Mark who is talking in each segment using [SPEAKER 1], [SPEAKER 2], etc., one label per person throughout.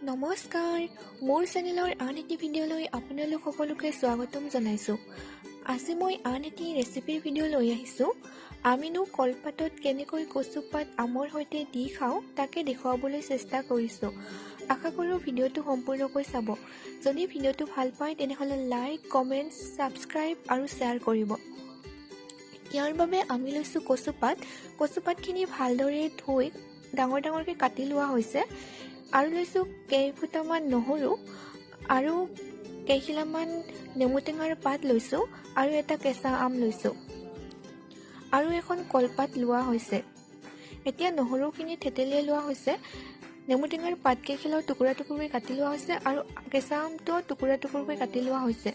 [SPEAKER 1] নমস্কাৰ, মোৰ চেনেলৰ আন এটি ভিডিঅ'লৈ আপোনালোক সকলোকে স্বাগতম জনাইছোঁ। আজি মই আন এটি ৰেচিপিৰ ভিডিঅ' লৈ আহিছোঁ। আমিনো কলপাতত কেনেকৈ কচুপাত আমৰ সৈতে দি খাওঁ তাকে দেখুৱাবলৈ চেষ্টা কৰিছোঁ। আশা কৰোঁ ভিডিঅ'টো সম্পূৰ্ণকৈ চাব। যদি ভিডিঅ'টো ভাল পায় তেনেহ'লে লাইক, কমেণ্ট, ছাবস্ক্ৰাইব আৰু শ্বেয়াৰ কৰিব। ইয়াৰ বাবে আমি লৈছোঁ কচুপাতখিনি ভালদৰে ধুই ডাঙৰ ডাঙৰকৈ কাটি লোৱা হৈছে। আৰু লৈছোঁ কেইফুটামান নহৰু আৰু কেইখিলামান নেমু টেঙাৰ পাত লৈছোঁ আৰু এটা কেঁচা আম লৈছোঁ আৰু এখন কলপাত লোৱা হৈছে। এতিয়া নহৰুখিনি থেতেলিয়াই লোৱা হৈছে, নেমু টেঙাৰ পাত কেইখিলাও টুকুৰা টুকুৰকৈ কাটি লোৱা হৈছে আৰু কেঁচা আমটো টুকুৰা টুকুৰকৈ কাটি লোৱা হৈছে।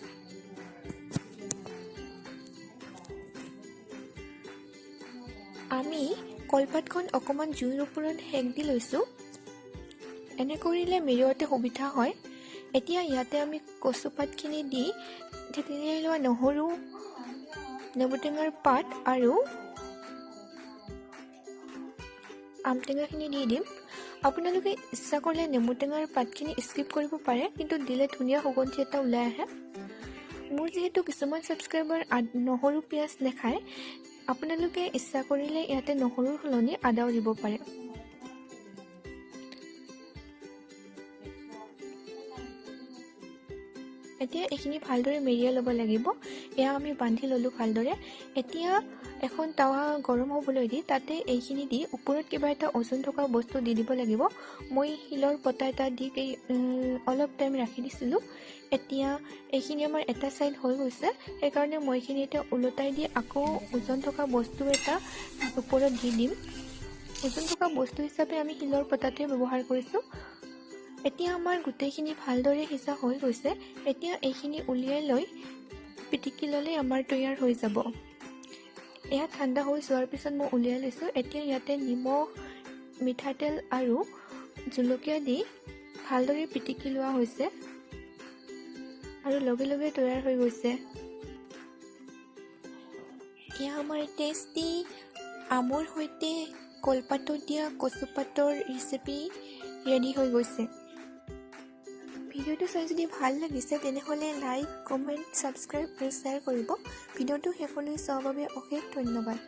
[SPEAKER 1] আমি কলপাতখন অকণমান জুইৰ ওপৰত সেক দি লৈছোঁ। এনে কৰিলে মেৰিয়াওঁতে সুবিধা হয়। এতিয়া ইয়াতে আমি কচুপাতখিনি দি থেতেলিয়াই লোৱা নহৰু, নেমু টেঙাৰ পাত আৰু আম টেঙাখিনি দি দিম। আপোনালোকে ইচ্ছা কৰিলে নেমু টেঙাৰ পাতখিনি স্কিপ কৰিব পাৰে, কিন্তু দিলে ধুনীয়া সুগন্ধি এটা ওলাই আহে। মোৰ যিহেতু কিছুমান ছাবস্ক্ৰাইবাৰ নহৰু পিঁয়াজ নাখায়, আপোনালোকে ইচ্ছা কৰিলে ইয়াতে নহৰুৰ সলনি আদাও দিব পাৰে। এতিয়া এইখিনি ভালদৰে মেৰিয়াই ল'ব লাগিব। এয়া আমি বান্ধি ল'লোঁ ভালদৰে। এতিয়া এখন টাৱা গৰম হ'বলৈ দি তাতে এইখিনি দি ওপৰত কিবা এটা ওজন থকা বস্তু দি দিব লাগিব। মই শিলৰ পতা এটা দি অলপ টাইম ৰাখি দিছিলোঁ। এতিয়া এইখিনি আমাৰ এটা ছাইড হৈ গৈছে, সেইকাৰণে মই এইখিনি এতিয়া ওলটাই দি আকৌ ওজন থকা বস্তু এটা ওপৰত দি দিম। ওজন থকা বস্তু হিচাপে আমি শিলৰ পতাটোৱে ব্যৱহাৰ কৰিছোঁ। এতিয়া আমাৰ গোটেইখিনি ভালদৰে সিজা হৈ গৈছে। এতিয়া এইখিনি উলিয়াই লৈ পিটিকি ল'লে আমাৰ তৈয়াৰ হৈ যাব। এয়া ঠাণ্ডা হৈ যোৱাৰ পিছত মই উলিয়াই লৈছোঁ। এতিয়া ইয়াতে নিমখ, মিঠাতেল আৰু জলকীয়া দি ভালদৰে পিটিকি লোৱা হৈছে আৰু লগে লগে তৈয়াৰ হৈ গৈছে। এয়া আমাৰ টেষ্টি আমৰ সৈতে কলপাতত দিয়া কচুপাতৰ ৰেচিপি ৰেডি হৈ গৈছে। ভিডিঅ'টো চাই যদি ভাল লাগিছে তেনেহ'লে লাইক, কমেণ্ট, ছাবস্ক্ৰাইব আৰু শ্বেয়াৰ কৰিব। ভিডিঅ'টো শেষলৈ চোৱাৰ বাবে অশেষ ধন্যবাদ।